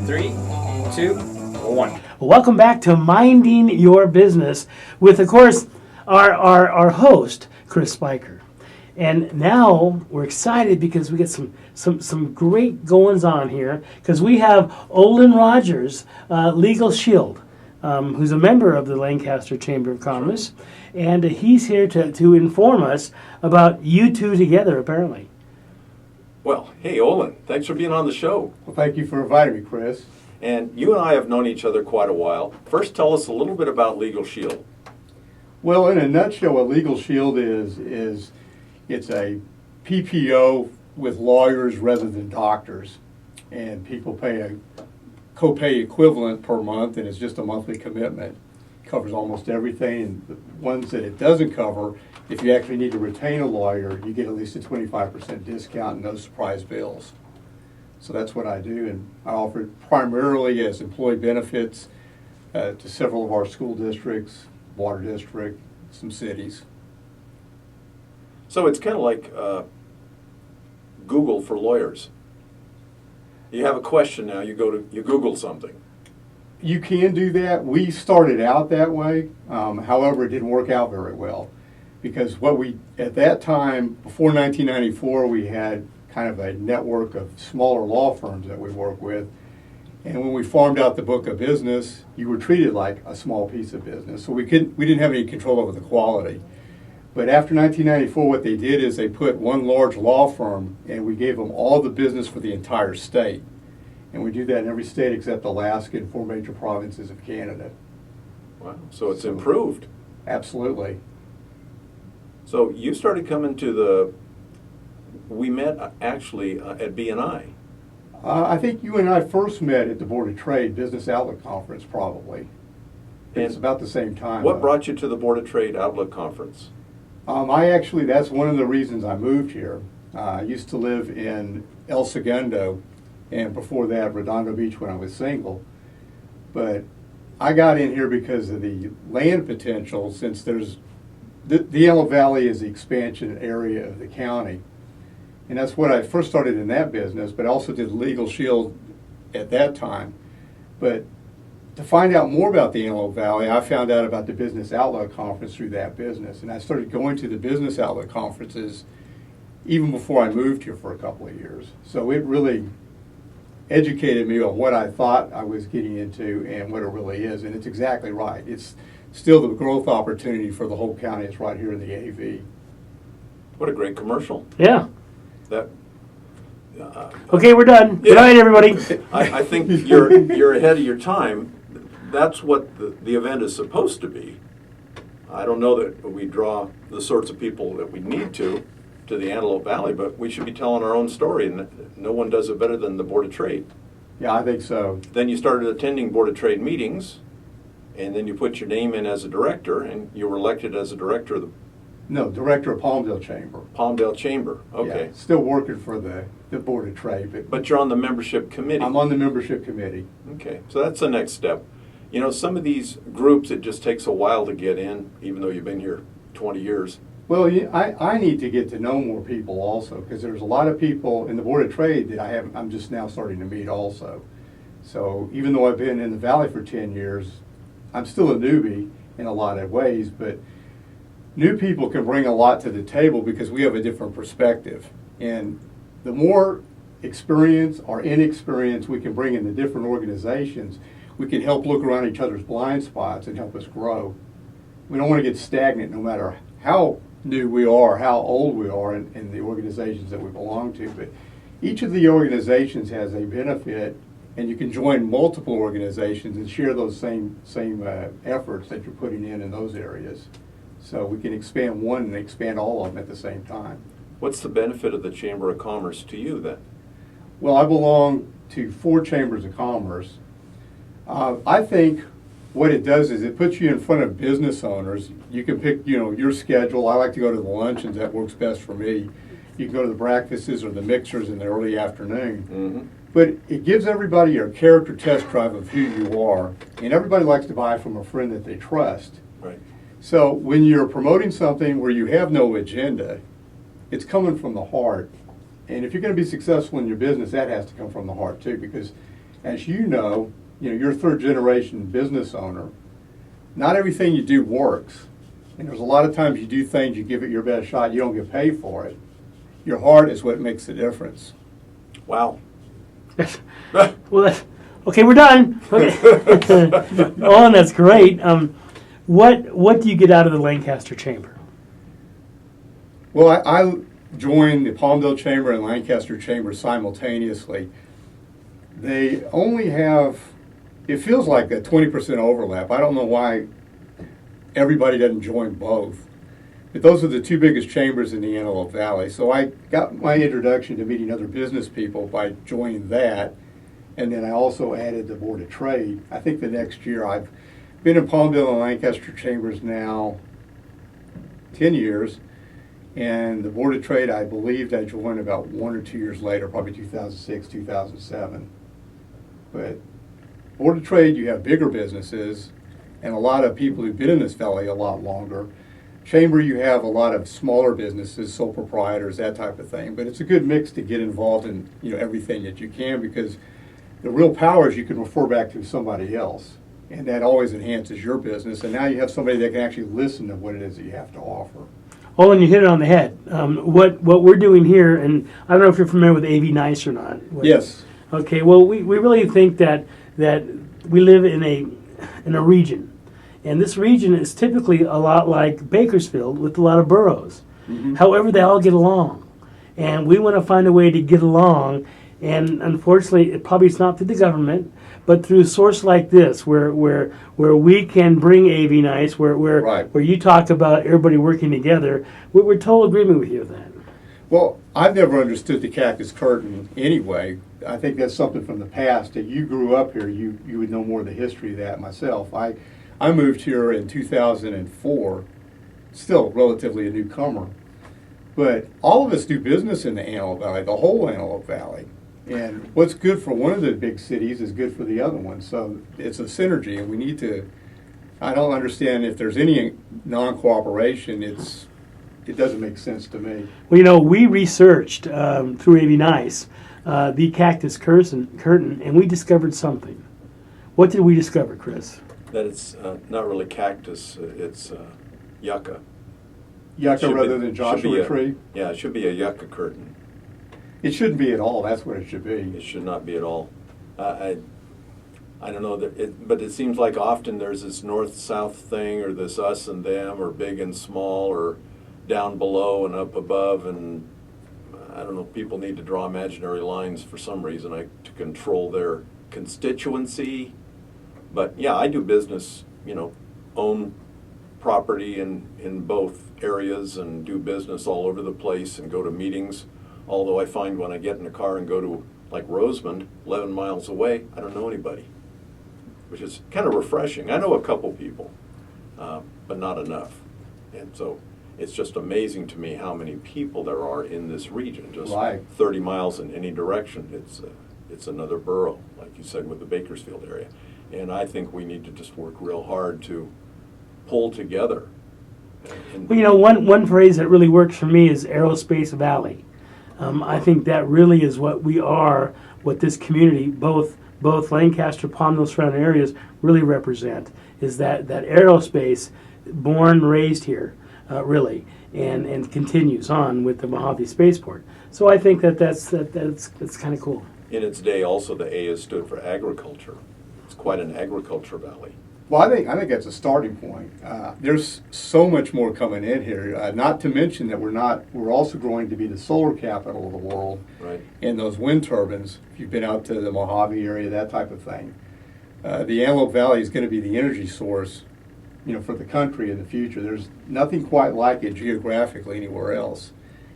3, 2, 1. Welcome back to Minding Your Business with, of course, our host, Chris Spiker. And now we're excited because we get some great goings on here because we have Olin Rogers, LegalShield, who's a member of the Lancaster Chamber of Commerce, and he's here to inform us about you two together, apparently. Well, hey, Olin, thanks for being on the show. Well, thank you for inviting me, Chris. And you and I have known each other quite a while. First, tell us a little bit about LegalShield. Well, in a nutshell, what LegalShield is it's a PPO with lawyers rather than doctors. And people pay a copay equivalent per month, and it's just a monthly commitment. It covers almost everything. And the ones that it doesn't cover, if you actually need to retain a lawyer, you get at least a 25% discount and no surprise bills. So that's what I do, and I offer it primarily as employee benefits to several of our school districts, water district, some cities. So it's kind of like Google for lawyers. You have a question now, you Google something. You can do that. We started out that way. However, it didn't work out very well because at that time, before 1994, we had kind of a network of smaller law firms that we work with. And when we farmed out the book of business, you were treated like a small piece of business. So we didn't have any control over the quality. But after 1994, what they did is they put one large law firm and we gave them all the business for the entire state. And we do that in every state except Alaska and 4 major provinces of Canada. Wow, so it's improved. Absolutely. So you started coming to we met actually at BNI. I think you and I first met at the Board of Trade Business Outlook Conference, probably. And it's about the same time. What brought you to the Board of Trade Outlook Conference? That's one of the reasons I moved here. I used to live in El Segundo, and before that, Redondo Beach when I was single. But I got in here because of the land potential, since the Antelope Valley is the expansion area of the county. And that's what I first started in that business, but I also did LegalShield at that time. But to find out more about the Antelope Valley, I found out about the Business Outlook Conference through that business. And I started going to the Business Outlook Conferences even before I moved here for a couple of years. So it really educated me on what I thought I was getting into and what it really is. And it's exactly right. It's still the growth opportunity for the whole county. It's right here in the AV. What a great commercial. Yeah. Okay, we're done. Good night, everybody. I think you're ahead of your time. That's what the event is supposed to be. I don't know that we draw the sorts of people that we need to the Antelope Valley, but we should be telling our own story, and no one does it better than the Board of Trade. Yeah, I think so. Then you started attending Board of Trade meetings, and then you put your name in as a director, and you were elected as a director of the... No, director of Palmdale Chamber. Palmdale Chamber, okay. Yeah, still working for the Board of Trade. But you're on the membership committee. I'm on the membership committee. Okay, so that's the next step. You know, some of these groups, it just takes a while to get in, even though you've been here 20 years. Well, I need to get to know more people also, because there's a lot of people in the Board of Trade that I'm just now starting to meet also. So even though I've been in the Valley for 10 years, I'm still a newbie in a lot of ways, but new people can bring a lot to the table because we have a different perspective. And the more experience or inexperience we can bring in the different organizations, we can help look around each other's blind spots and help us grow. We don't want to get stagnant no matter how new we are, how old we are in the organizations that we belong to. But each of the organizations has a benefit, and you can join multiple organizations and share those same efforts that you're putting in those areas. So we can expand one and expand all of them at the same time. What's the benefit of the Chamber of Commerce to you then? Well, I belong to 4 chambers of commerce. I think what it does is it puts you in front of business owners. You can pick, your schedule. I like to go to the luncheons. That works best for me. You can go to the breakfasts or the mixers in the early afternoon. Mm-hmm. But it gives everybody a character test drive of who you are. And everybody likes to buy from a friend that they trust. Right. So when you're promoting something where you have no agenda, it's coming from the heart. And if you're going to be successful in your business, that has to come from the heart too, because as you know, you're a third generation business owner. Not everything you do works. And there's a lot of times you do things, you give it your best shot, you don't get paid for it. Your heart is what makes the difference. Wow. Well, okay, we're done. Okay. Oh, and that's great. What do you get out of the Lancaster Chamber? Well, I joined the Palmdale Chamber and Lancaster Chamber simultaneously. They only have, it feels like a 20% overlap. I don't know why everybody doesn't join both. But those are the two biggest chambers in the Antelope Valley. So I got my introduction to meeting other business people by joining that. And then I also added the Board of Trade. I think the next year, I've been in Palmdale and Lancaster chambers now 10 years. And the Board of Trade, I believed I joined about 1 or 2 years later, probably 2006, 2007. But Board of Trade, you have bigger businesses and a lot of people who've been in this valley a lot longer. Chamber, you have a lot of smaller businesses, sole proprietors, that type of thing. But it's a good mix to get involved in everything that you can, because the real power is you can refer back to somebody else. And that always enhances your business. And now you have somebody that can actually listen to what it is that you have to offer. Olin, you hit it on the head. What we're doing here, and I don't know if you're familiar with AV Nice or not. Yes. Okay. Well, we really think that we live in a region, and this region is typically a lot like Bakersfield with a lot of boroughs. Mm-hmm. However, they all get along, and we want to find a way to get along. And unfortunately, it's not through the government, but through a source like this, where we can bring AV Nice, where you talk about everybody working together. We're total agreement with you with that. Well, I've never understood the cactus curtain anyway. I think that's something from the past. That you grew up here, you would know more of the history of that. Myself, I moved here in 2004, still relatively a newcomer. But all of us do business in the Antelope Valley, the whole Antelope Valley. And what's good for one of the big cities is good for the other one. So it's a synergy, and we need to, I don't understand if there's any non-cooperation, it doesn't make sense to me. Well, we researched through AV Nice the cactus curtain, and we discovered something. What did we discover, Chris? That it's not really cactus, it's yucca. Yucca rather than Joshua tree? Yeah, it should be a yucca curtain. It shouldn't be at all. That's what it should be. It should not be at all. I don't know, but it seems like often there's this north-south thing, or this us and them, or big and small, or down below and up above, and I don't know, people need to draw imaginary lines for some reason to control their constituency. But yeah, I do business, own property in both areas and do business all over the place and go to meetings. Although I find when I get in a car and go to like Rosemond, 11 miles away, I don't know anybody, which is kind of refreshing. I know a couple people, but not enough. And so it's just amazing to me how many people there are in this region, just 30 miles in any direction. It's another borough, like you said, with the Bakersfield area. And I think we need to just work real hard to pull together. Well, one phrase that really works for me is Aerospace Valley. I think that really is what we are, what this community, both Lancaster, Palmdale, surrounding areas, really represent, is that aerospace, born, raised here, really, and continues on with the Mojave Spaceport. So I think that's kind of cool. In its day, also, the A has stood for agriculture. It's quite an agriculture valley. Well, I think that's a starting point. There's so much more coming in here. Not to mention that we're also growing to be the solar capital of the world. Right. And those wind turbines, if you've been out to the Mojave area, that type of thing. The Antelope Valley is going to be the energy source, for the country in the future. There's nothing quite like it geographically anywhere else.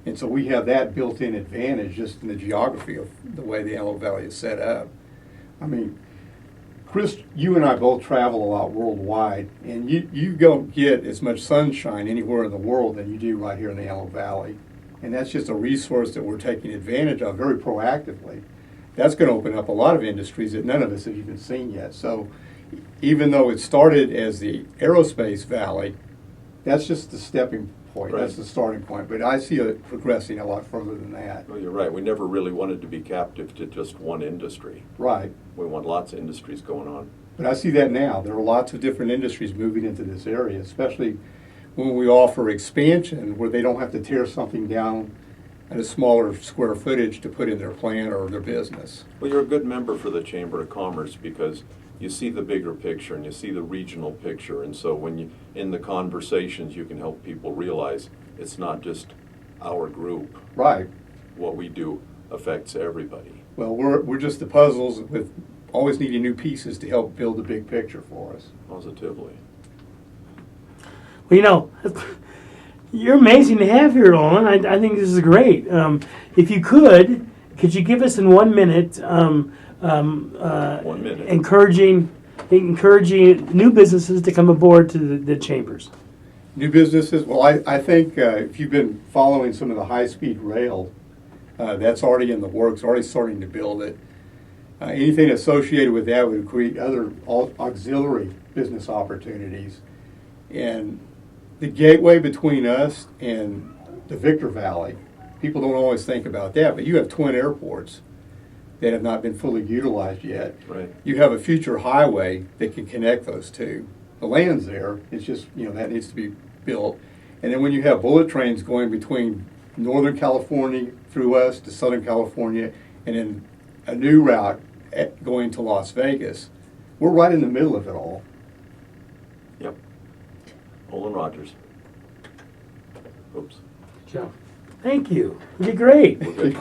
And so we have that built-in advantage just in the geography of the way the Antelope Valley is set up. I mean, Chris, you and I both travel a lot worldwide, and you don't get as much sunshine anywhere in the world than you do right here in the Antelope Valley. And that's just a resource that we're taking advantage of very proactively. That's going to open up a lot of industries that none of us have even seen yet. So even though it started as the Aerospace Valley, that's just the stepping point. Right. That's the starting point. But I see it progressing a lot further than that. Well, you're right. We never really wanted to be captive to just one industry. Right. We want lots of industries going on. But I see that now. There are lots of different industries moving into this area, especially when we offer expansion where they don't have to tear something down at a smaller square footage to put in their plant or their business. Well, you're a good member for the Chamber of Commerce because you see the bigger picture and you see the regional picture. And so when you, in the conversations, you can help people realize it's not just our group. Right. What we do affects everybody. Well, we're just the puzzles with always needing new pieces to help build the big picture for us. Positively. Well, you know, you're amazing to have here, Olin. I think this is great. If you could you give us in 1 minute, 1 minute. encouraging new businesses to come aboard to the chambers? New businesses, well, I think if you've been following some of the high-speed rail, that's already in the works, already starting to build it. Anything associated with that would create other auxiliary business opportunities. And the gateway between us and the Victor Valley, people don't always think about that, but you have twin airports that have not been fully utilized yet. Right. You have a future highway that can connect those two. The land's there, it's just, that needs to be built. And then when you have bullet trains going between Northern California through us to Southern California, and then a new route going to Las Vegas, we're right in the middle of it all. Yep. Olin Rogers. Oops. Joe, thank you. You did great. We're good.